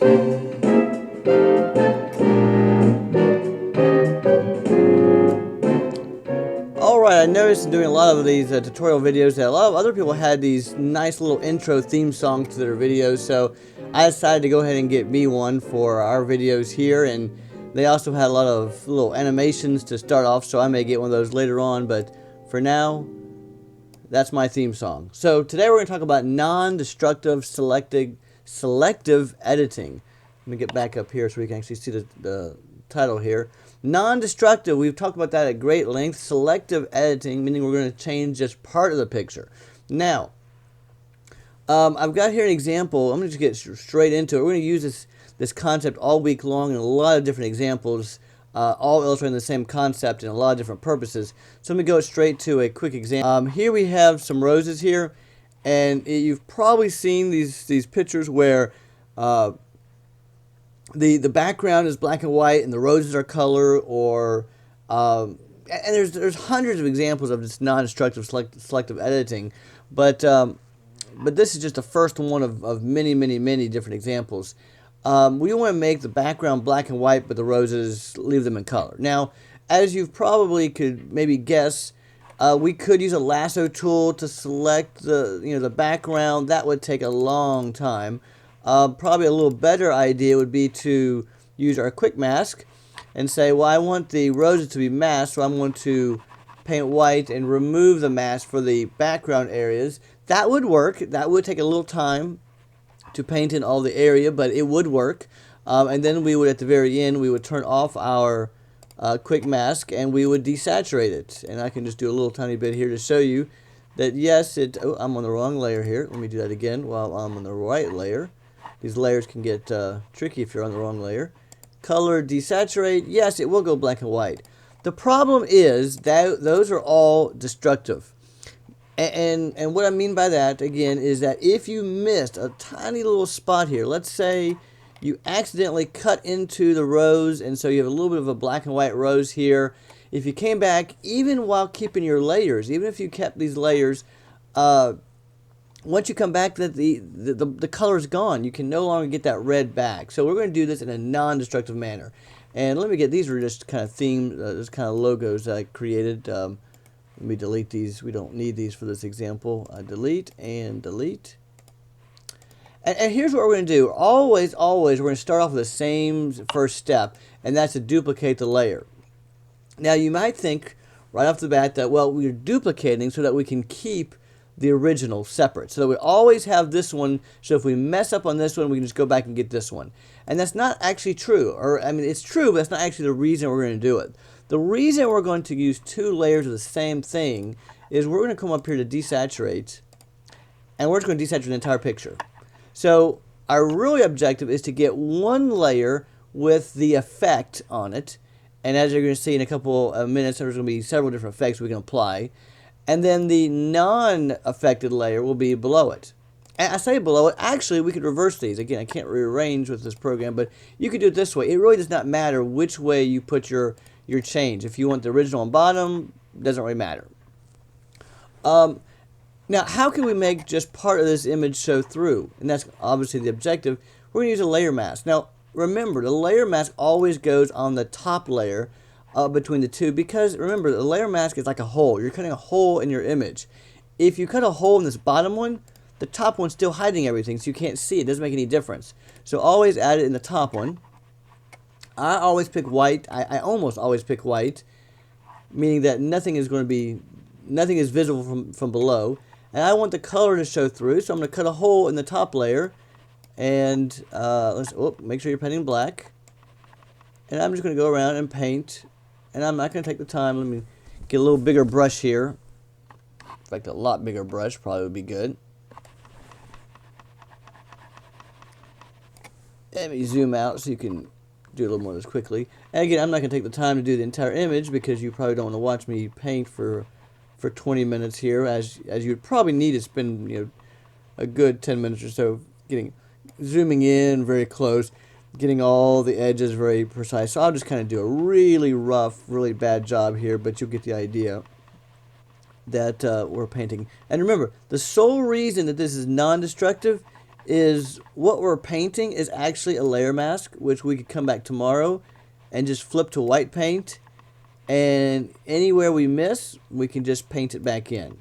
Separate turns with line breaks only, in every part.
Alright, I noticed in doing a lot of these tutorial videos that a lot of other people had these nice little intro theme songs to their videos, so I decided to go ahead and get me one for our videos here, and they also had a lot of little animations to start off, so I may get one of those later on, but for now, that's my theme song. So today we're going to talk about non-destructive selective editing. Let me get back up here so we can actually see the title here. Non-destructive, we've talked about that at great length. Selective editing, meaning we're going to change just part of the picture. Now, I've got here an example. I'm going to just get straight into it. We're going to use this concept all week long in a lot of different examples, all illustrating the same concept in a lot of different purposes. So let me go straight to a quick example. Here we have some roses here, and you've probably seen these pictures where the background is black and white and the roses are color, or and there's hundreds of examples of this non-destructive selective editing, but this is just the first one of many different examples. We want to make the background black and white, but the roses, leave them in color. Now, as you probably could maybe guess, we could use a lasso tool to select the background. That would take a long time. Probably a little better idea would be to use our quick mask and say, well, I want the roses to be masked, so I'm going to paint white and remove the mask for the background areas. That would work. That would take a little time to paint in all the area, but it would work. And then we would, at the very end, we would turn off our quick mask and we would desaturate it. And I can just do a little tiny bit here to show you that yes, oh, I'm on the wrong layer here. Let me do that again while I'm on the right layer. These layers can get tricky if you're on the wrong layer. Color, desaturate, yes, it will go black and white. The problem is that those are all destructive. And what I mean by that, again, is that if you missed a tiny little spot here, let's say you accidentally cut into the rose, and so you have a little bit of a black and white rose here. If you came back, even while keeping your layers, even if you kept these layers, once you come back, the color is gone. You can no longer get that red back. So we're going to do this in a non-destructive manner. And let me get, these are just kind of themed, just kind of logos that I created. Let me delete these. We don't need these for this example. Delete and delete. And here's what we're going to do. Always, we're going to start off with the same first step, and that's to duplicate the layer. Now, you might think right off the bat that, well, we're duplicating so that we can keep the original separate, so that we always have this one, so if we mess up on this one, we can just go back and get this one. And that's not actually true, or I mean, it's true, but that's not actually the reason we're going to do it. The reason we're going to use two layers of the same thing is we're going to come up here to desaturate, and we're just going to desaturate the entire picture. So our really objective is to get one layer with the effect on it, and as you're going to see in a couple of minutes, there's going to be several different effects we can apply. And then the non-affected layer will be below it. And I say below it, actually we could reverse these. Again, I can't rearrange with this program, but you could do it this way. It really does not matter which way you put your change. If you want the original on bottom, it doesn't really matter. Now, how can we make just part of this image show through? And that's obviously the objective. We're going to use a layer mask. Now, remember, the layer mask always goes on the top layer between the two, because remember, the layer mask is like a hole. You're cutting a hole in your image. If you cut a hole in this bottom one, the top one's still hiding everything, so you can't see it. It doesn't make any difference. So always add it in the top one. I always pick white. I almost always pick white, meaning that nothing is visible from below. And I want the color to show through, so I'm going to cut a hole in the top layer, and make sure you're painting black. And I'm just going to go around and paint. And I'm not going to take the time. Let me get a little bigger brush here. In fact, a lot bigger brush probably would be good. Let me zoom out so you can do a little more of this quickly. And again, I'm not going to take the time to do the entire image because you probably don't want to watch me paint for 20 minutes here, as you'd probably need to spend a good 10 minutes or so zooming in very close, getting all the edges very precise. So I'll just kind of do a really rough, really bad job here, but you'll get the idea that we're painting. And remember, the sole reason that this is non-destructive is what we're painting is actually a layer mask, which we could come back tomorrow and just flip to white paint, and anywhere we miss, we can just paint it back in.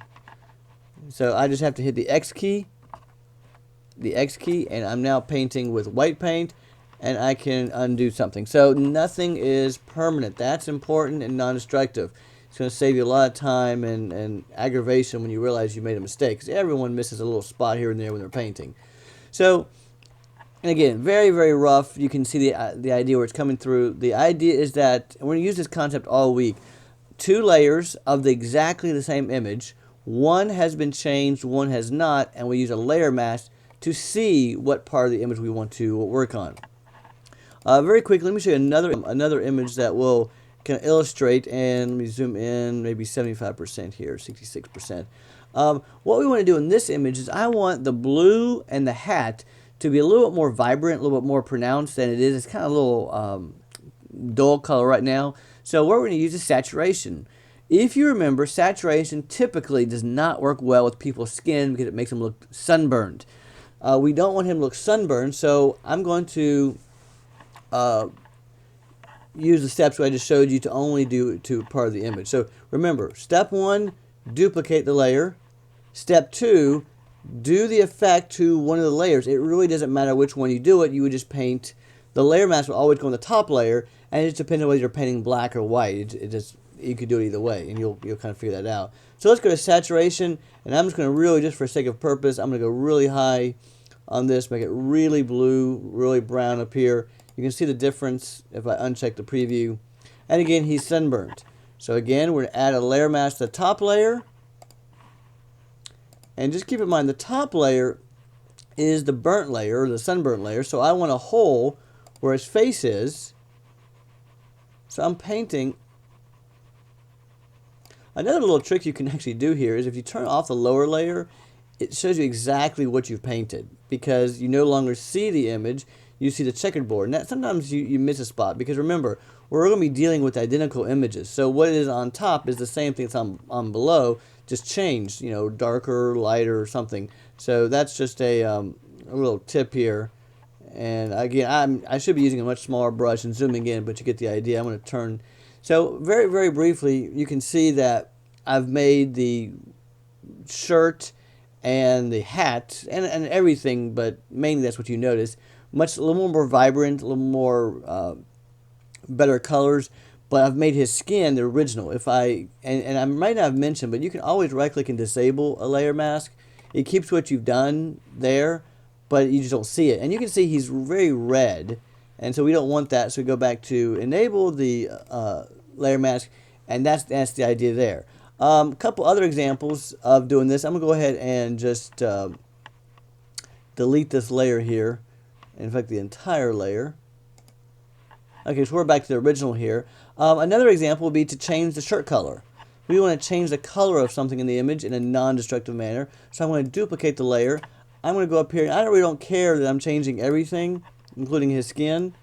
So I just have to hit the X key, and I'm now painting with white paint, and I can undo something. So nothing is permanent. That's important and non-destructive. It's going to save you a lot of time and aggravation when you realize you made a mistake, because everyone misses a little spot here and there when they're painting. So, and again, very, very rough. You can see the idea where it's coming through. The idea is that, and we're going to use this concept all week, 2 layers of exactly the same image. One has been changed, one has not, and we use a layer mask to see what part of the image we want to work on. Very quickly, let me show you another image that will kind of illustrate, and let me zoom in, maybe 75% here, 66%. What we want to do in this image is I want the blue and the hat to be a little bit more vibrant, a little bit more pronounced than it is. It's kind of a little dull color right now. So what we're going to use is saturation. If you remember, saturation typically does not work well with people's skin because it makes them look sunburned. We don't want him to look sunburned, so I'm going to use the steps I just showed you to only do to part of the image. So remember, step 1, duplicate the layer. Step 2, do the effect to one of the layers. It really doesn't matter which one you do it. You would just paint. The layer mask will always go on the top layer, and it just depends on whether you're painting black or white. You could do it either way, and you'll kind of figure that out. So let's go to saturation, and I'm just going to really, just for sake of purpose, I'm going to go really high on this, make it really blue, really brown up here. You can see the difference if I uncheck the preview. And again, he's sunburned. So again, we're going to add a layer mask to the top layer. And just keep in mind, the top layer is the burnt layer, or the sunburnt layer. So I want a hole where his face is. So I'm painting. Another little trick you can actually do here is if you turn off the lower layer, it shows you exactly what you've painted, because you no longer see the image, you see the checkerboard. And that sometimes you miss a spot, because remember, we're going to be dealing with identical images. So what is on top is the same thing that's on below, just changed, darker, lighter, or something. So that's just a little tip here. And again, I should be using a much smaller brush and zooming in, but you get the idea. I'm going to turn. So very, very briefly, you can see that I've made the shirt and the hat and everything, but mainly that's what you notice, a little more vibrant, a little more better colors. But I've made his skin the original. And I might not have mentioned, but you can always right click and disable a layer mask. It keeps what you've done there, but you just don't see it. And you can see he's very red, and so we don't want that. So we go back to enable the layer mask, and that's the idea there. A couple other examples of doing this. I'm going to go ahead and just delete this layer here. In fact, the entire layer. Okay, so we're back to the original here. Another example would be to change the shirt color. We want to change the color of something in the image in a non-destructive manner. So I'm going to duplicate the layer. I'm going to go up here, and I really don't care that I'm changing everything, including his skin,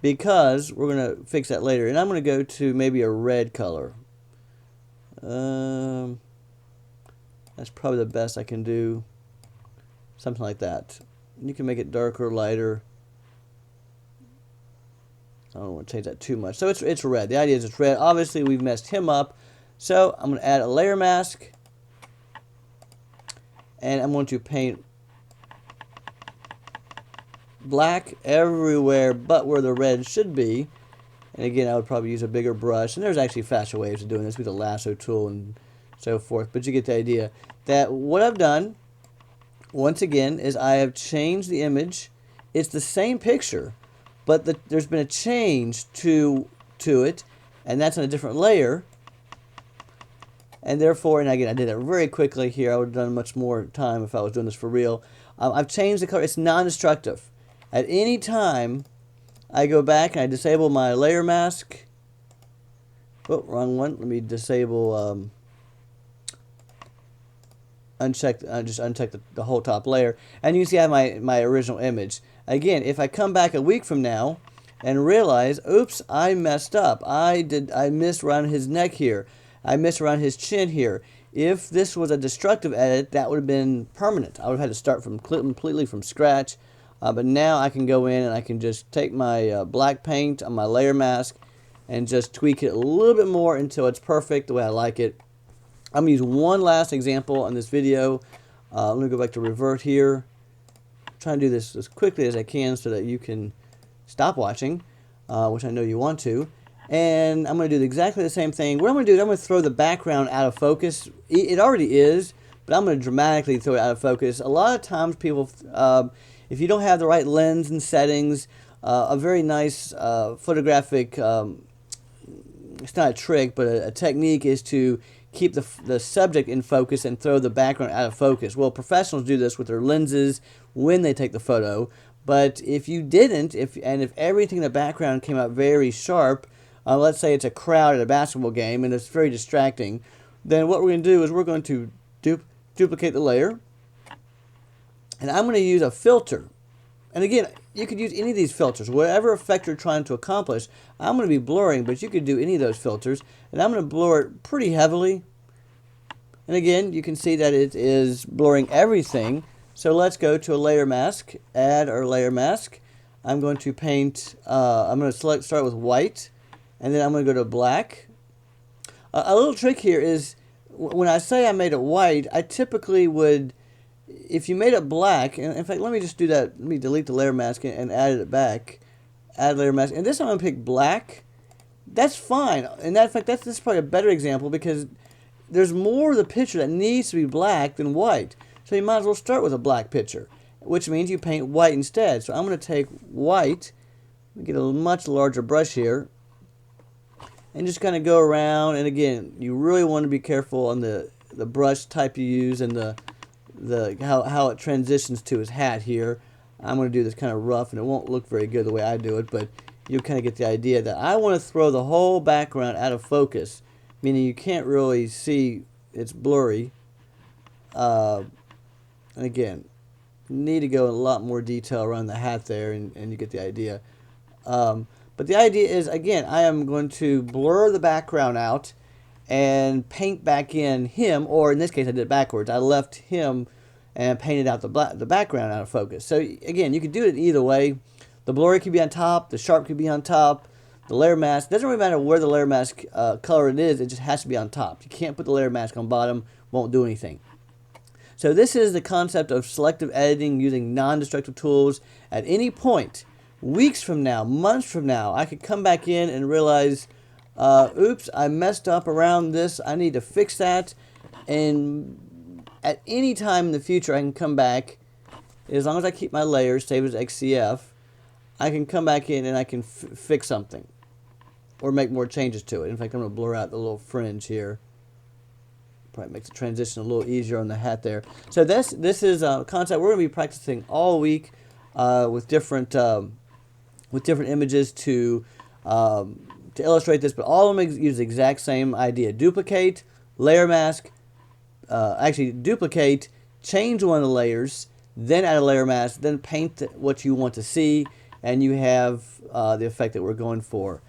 because we're going to fix that later. And I'm going to go to maybe a red color. That's probably the best I can do. Something like that. You can make it darker, lighter. I don't want to change that too much. So it's red. The idea is it's red. Obviously, we've messed him up. So I'm going to add a layer mask. And I'm going to paint black everywhere but where the red should be. And again, I would probably use a bigger brush. And there's actually faster ways of doing this with the lasso tool and so forth. But you get the idea. That what I've done, once again, is I have changed the image. It's the same picture, but there's been a change to it, and that's on a different layer. And therefore, and again, I did it very quickly here. I would have done much more time if I was doing this for real. I've changed the color. It's non-destructive. At any time, I go back and I disable my layer mask. Oh, wrong one. Let me disable, just uncheck the whole top layer. And you can see I have my original image. Again, if I come back a week from now and realize, oops, I messed up. I missed around his neck here. I missed around his chin here. If this was a destructive edit, that would have been permanent. I would have had to start from completely from scratch. But now I can go in and I can just take my black paint on my layer mask and just tweak it a little bit more until it's perfect the way I like it. I'm going to use one last example in this video. Let me go back to revert here. I'm trying to do this as quickly as I can so that you can stop watching, which I know you want to. And I'm going to do exactly the same thing. What I'm going to do is I'm going to throw the background out of focus. It already is, but I'm going to dramatically throw it out of focus. A lot of times people, if you don't have the right lens and settings, a very nice photographic, it's not a trick, but a technique is to keep the subject in focus and throw the background out of focus. Well, professionals do this with their lenses when they take the photo. But if you didn't, if everything in the background came out very sharp, let's say it's a crowd at a basketball game and it's very distracting, then what we're going to do is we're going to duplicate the layer, and I'm going to use a filter. And again, you could use any of these filters, whatever effect you're trying to accomplish. I'm going to be blurring, but you could do any of those filters, and I'm going to blur it pretty heavily. And again, you can see that it is blurring everything. So let's go to a layer mask, add our layer mask. I'm going to paint, I'm going to start with white, and then I'm going to go to black. A little trick here is, when I say I made it white, I typically would, if you made it black, and in fact, let me just do that. Let me delete the layer mask and add it back. Add layer mask, and this time I'm going to pick black. That's fine. And in fact, this is probably a better example because there's more of the picture that needs to be black than white. So you might as well start with a black picture, which means you paint white instead. So I'm going to take white, get a much larger brush here, and just kind of go around. And again, you really want to be careful on the brush type you use and how it transitions to his hat here. I'm going to do this kind of rough, and it won't look very good the way I do it, but you'll kind of get the idea that I want to throw the whole background out of focus, meaning you can't really see, it's blurry. And again, need to go in a lot more detail around the hat there, and you get the idea. But the idea is, again, I am going to blur the background out and paint back in him, or in this case I did it backwards. I left him and painted out the background out of focus. So again, you could do it either way. The blurry could be on top, the sharp could be on top, the layer mask, doesn't really matter where the layer mask color it just has to be on top. You can't put the layer mask on bottom, won't do anything. So this is the concept of selective editing using non-destructive tools. At any point, weeks from now, months from now, I could come back in and realize, oops, I messed up around this, I need to fix that. And at any time in the future, I can come back, as long as I keep my layers, save as XCF, I can come back in and I can fix something or make more changes to it. In fact, I'm going to blur out the little fringe here. Probably makes the transition a little easier on the hat there. So this is a concept we're going to be practicing all week with different images to illustrate this. But all of them use the exact same idea: duplicate, layer mask. Actually, duplicate, change one of the layers, then add a layer mask, then paint what you want to see, and you have the effect that we're going for.